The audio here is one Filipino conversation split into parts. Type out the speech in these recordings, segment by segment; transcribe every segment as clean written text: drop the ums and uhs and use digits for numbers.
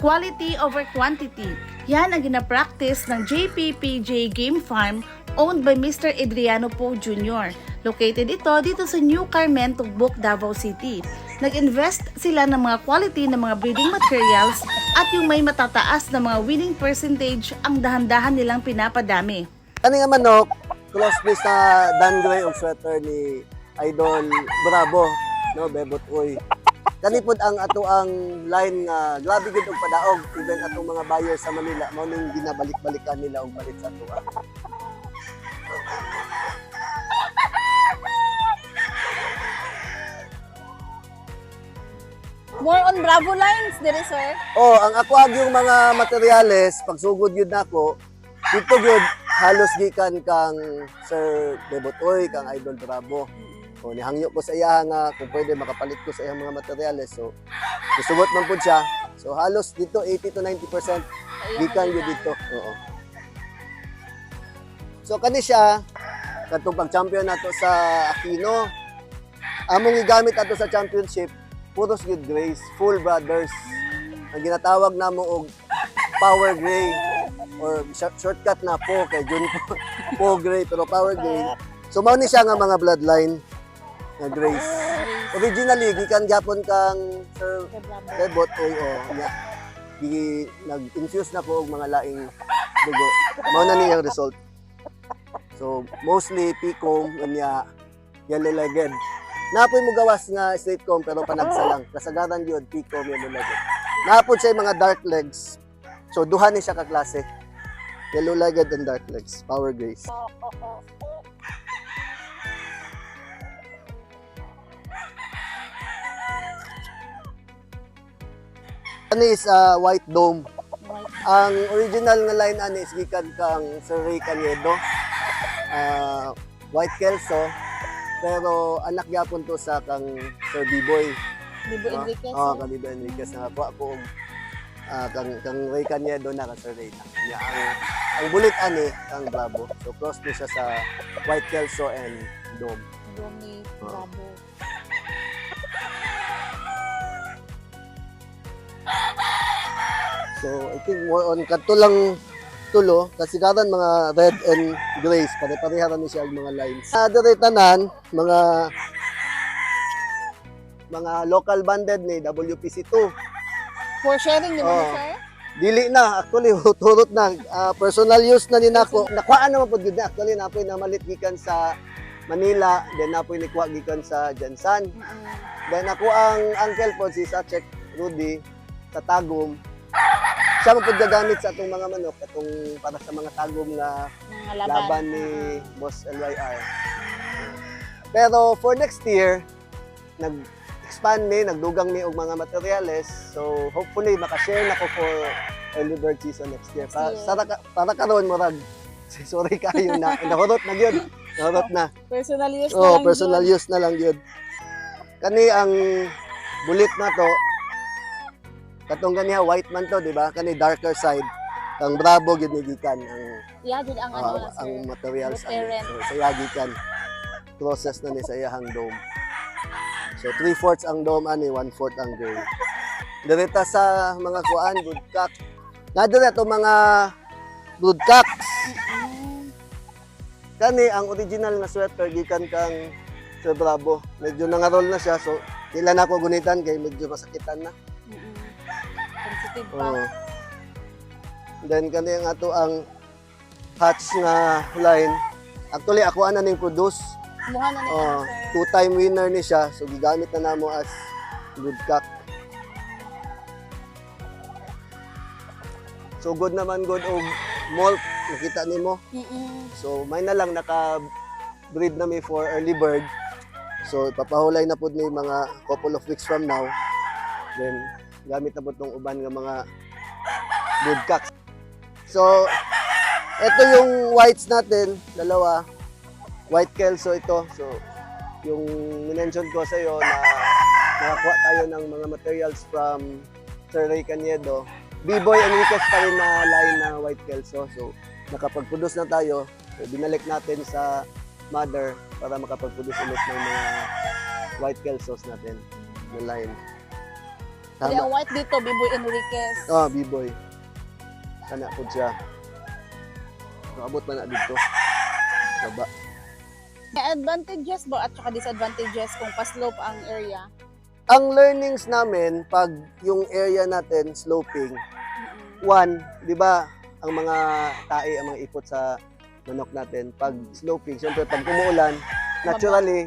quality over quantity. Yan ang ginapractice ng JPPJ Game Farm owned by Mr. Adriano Poe Jr. Located ito dito sa New Carmen, Tugbok, Davao City. Nag-invest sila ng mga quality ng mga breeding materials at yung may matataas na mga winning percentage ang dahan-dahan nilang pinapadami. Kani nga manok, close please sa dangray og sweater ni Idol Bravo, no, Bebot Uy. Kani pod ang ato ang line nga grabe gid og padaog even atong mga buyer sa Manila mao ning ginabalik-balikan nila og balik sa ato. More on Bravo lines, dire sir. Oh, ang ako yung mga materyales pagsugod yun nako, dito yun halos gikan kang Sir Bebot Uy, kang Idol Bravo. O nihangyo ko sa iya nga kung pwede makapalit ko sa iyang mga materyales. So susugot man pud siya. So halos dito 80 to 90% gikan yun dito. Oo. So kani siya katong pag-champion nato sa Aquino. Among gigamit ato sa championship puros good grays, full brothers. Ang ginatawag namo og power gray or shortcut na po kay Jun po gray pero power gray. So mao ni siya nga mga bloodline na grays. Originally gikan gyapon kang Sir Bebot Uy nya. Nag-infuse na ko og mga laing dugo. Mao na niyang result. So mostly Picom nya yellow-legged. Napoy mo gawas nga straight comb pero panagsalang. Kasagaran yun, Picom yellow-legged. Napod siya mga dark legs. So duha ni siya ka klase. Yellow-legged and dark legs, power grays. Ano is white dome. Ang original nga line ani is gikan kang Sir Ray Canedo. White Kelso. Pero anak gyapon to sa kang Sir B-Boy. Bibo Enriquez. Oh, kang Bibo Enriquez na ako kang Ray Canedo na kang Sir Ray na. Ya, ang bulit ani kang Bravo. So cross to siya sa White Kelso and Dome. Domi, Bravo. So I think more on katulang tulo kasi karon mga red and grays pare-pareha ni siya ang mga lines. Dere tanan mga local banded ni WPC2. For sharing naman Oh. sir. Dili na actually turot na personal use na ni nako. Nakuha naman pud gid na actually napoy na malit gikan sa Manila, then napoy ni kuha gikan sa Jansan. Then ako ang uncle po si Sachek Rudy sa Tagum. Siya mo pud gagamit sa atong mga manok atong para sa mga Tagum na Mga laban ni Boss LYR. Pero for next year, nag-expand ni, nagdugang ni og mga materyales. So hopefully makashare na ko for early bird season next year. Para karon murag sorry kayo na nahurot na gyud. Nahurot na. Personal use na Oh, lang personal yun. use na lang gyud. Kani ang bulit na to. Katong ganiha white man to, di ba? Kani darker side. Ang Bravo gyud ni gikan ang Yeah, din ang ano na ang sir. materials The parent. so, sa yagikan process na ni sa iyahang dome. So 3/4 ang dome ani, 1/4 ang gray. Direta sa mga kuan woodcock. Nadira to mga woodcocks. Kani ang original na sweater gikan kang Sir Bravo. Medyo nangarol na siya so dila na ko gunitan kay medyo masakitan na. Sensitive pa. Oh. Then kani ang ato ang hatch nga line. Actually ako ana ning produce. Kumuha na nila Oh, sir. two-time winner ni siya. So gigamit na namo as woodcock. So good naman good og molt nakita nimo. So may na lang naka breed na mi for early bird. So ipapahulay na pud ni mga couple of weeks from now. Then gamit na pud tong uban nga mga woodcocks. So ito yung whites natin, dalawa. White Kelso ito. So yung minention ko sa iyo na nakakuha tayo ng mga materials from Sir Ray Canedo. B-Boy Enriquez pa rin na line na White Kelso. So nakapag-produce na tayo. So, binalik natin sa mother para makapag-produce ulit ng mga White Kelsos natin na line. Dili Tama. ang white dito, Biboy Enriquez. Oh, B-boy. Kana po siya. Maabot man na dito. Baba. May advantages ba at saka disadvantages kung pa-slope ang area? Ang learnings namin, pag yung area natin sloping, one, di ba, ang mga tae, ang mga ipot sa manok natin, pag sloping, syempre pag umuulan, naturally,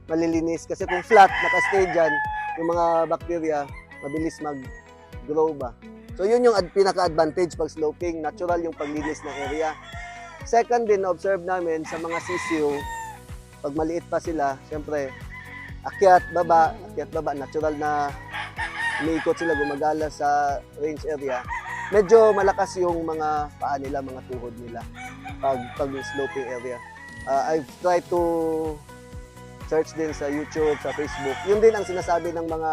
malilinis. Kasi kung flat, nakastay dyan, yung mga bacteria, mabilis mag-grow ba. So yun yung pinaka-advantage pag sloping, natural yung paglinis ng area. Second din, na-observe namin sa mga sisiu, pag maliit pa sila, syempre, akyat, baba, natural na umiikot sila, gumagala sa range area. Medyo malakas yung mga paa nila, mga tuhod nila pag sloping area. I've tried to search din sa YouTube, sa Facebook. Yun din ang sinasabi ng mga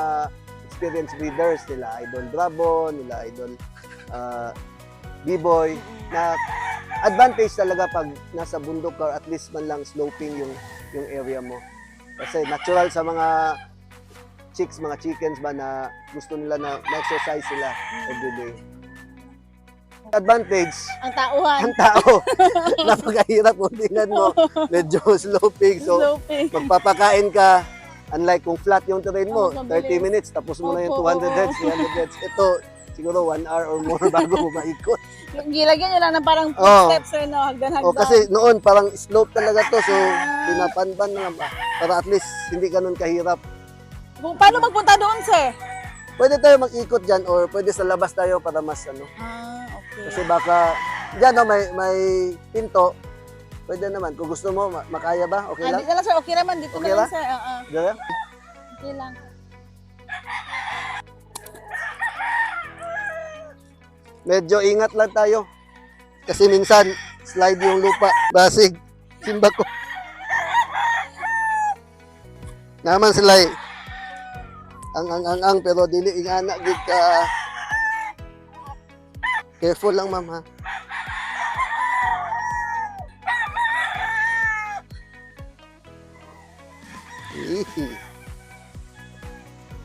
experienced breeders nila, Idol Bravo, nila Idol B-Boy, na advantage talaga pag nasa bundok or at least man lang sloping yung area mo. Kasi natural sa mga chicks, mga chickens ba na gusto nila na exercise sila everyday. Advantage, Ang tauhan. ang tao, napakahirap kung tingnan mo, medyo sloping. So, Sloping. magpapakain ka, unlike kung flat yung terrain mo, Oo, 30 mabilis. minutes, tapos mo na yung Opo, 200 heads, 300 heads. Ito, siguro 1 hour or more bago mo maikot. Gilagyan nyo lang ng parang Oo. steps sir, no? Hagdan-hagdan. O kasi noon, parang slope talaga to, so pinapanpan na ba, para at least hindi ganun kahirap. Kung paano magpunta doon, sir? Pwede tayo mag-ikot dyan or pwede sa labas tayo para mas ano. Okay. Kasi baka, dyan no, may pinto. Pwede naman. Kung gusto mo, makaya ba? Okay lang? Dito lang, sir. Okay naman. Dito Okay na lang, lang? sir. Dyan? Okay lang. Medyo ingat lang tayo. Kasi minsan, slide yung lupa. Basig. Simba ko. Naman sila eh. Ang, pero dili ingana gid ka. Careful lang, ma'am, ha? Hihi.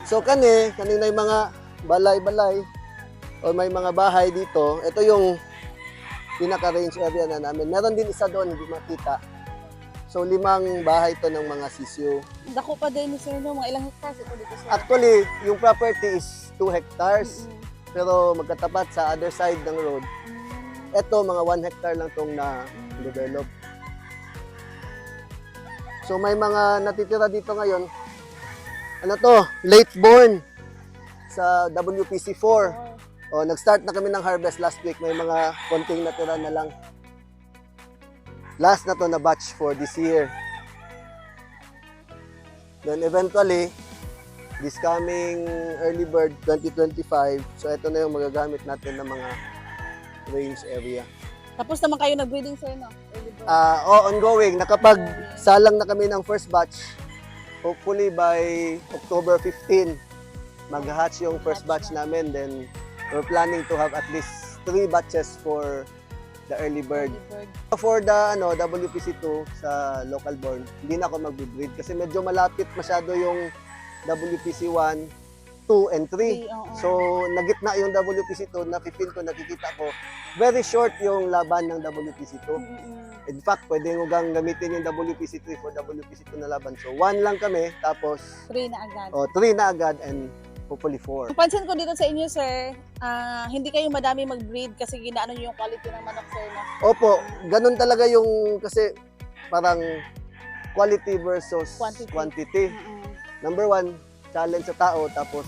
So kanina yung mga balay-balay o may mga bahay dito. Ito yung pinaka-range area na namin. Meron din isa doon, hindi makita. So 5 bahay to ng mga sisyo. Dako pa din, sir, no? Mga ilang hectares ito dito, sir. Actually, yung property is 2 hectares. Mm-mm. Pero magkatapat sa other side ng road. Ito, mga 1 hectare lang itong na-develop. So may mga natitira dito ngayon. Ano to? Late born sa WPC4. O, nag-start na kami ng harvest last week. May mga konting natira na lang. Last na to na batch for this year. Then eventually, this coming early bird 2025, so ito na yung magagamit natin ng mga range area. Tapos naman kayo nag-breeding, sir, no? Early bird. Ongoing. Nakapag-salang na kami ng first batch. Hopefully by October 15, mag-hatch yung first batch namin. Then we're planning to have at least 3 batches for the early bird. Early bird. For the WPC2 sa local born, hindi na ako mag-breed kasi medyo malapit masyado yung WPC1, 2, and 3. Oo. So, nagitna yung WPC2, na-feel ko, nakikita ko, very short yung laban ng WPC2. Mm-mm. In fact, pwede mo gang gamitin yung WPC3 for WPC2 na laban. So, 1 lang kami, tapos 3 na agad. 3 na agad, and hopefully 4. Pansin ko dito sa inyo, sir, hindi kayo madami mag-breed kasi ginaano nyo yung quality ng manok, sir, no? Opo, ganun talaga yung, kasi parang quality versus quantity. Mm-mm. Number 1, challenge sa tao, tapos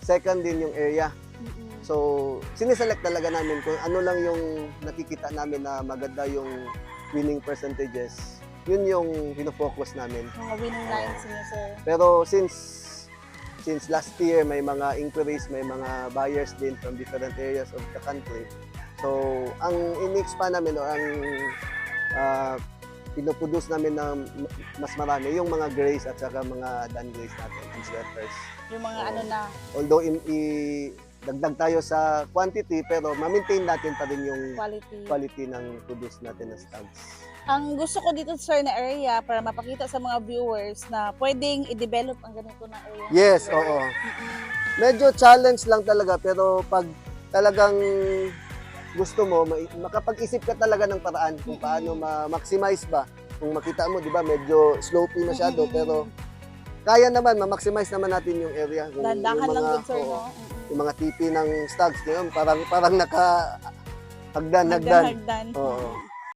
second din yung area. Mm-mm. So, siniselect talaga namin kung ano lang yung nakikita namin na maganda yung winning percentages. Yun yung pinofocus namin. Mga winning lines niyo, sir. Pero since last year, may mga inquiries, may mga buyers din from different areas of the country. So, ang in-expand namin o ang pinoproduce namin na mas marami, yung mga grays at saka mga dan grays natin, and sweaters. Yung mga Oo. ano na. Although dagdag tayo sa quantity, pero ma-maintain natin pa rin yung quality ng produce natin na stags. Ang gusto ko dito, sir, na area para mapakita sa mga viewers na pwedeng i-develop ang ganito na area. Yes, oo. Mm-mm. medyo challenge lang talaga, pero pag talagang gusto mo, makapag-isip ka talaga ng paraan kung paano ma-maximize ba. Kung makita mo, di ba, medyo slopey masyado, pero kaya naman, ma-maximize naman natin yung area. Kung Dandahan yung lang mga, good, sir, oo, no? yung mga tipi ng stags ngayon, parang naka hagdan. Hagdan. Oo.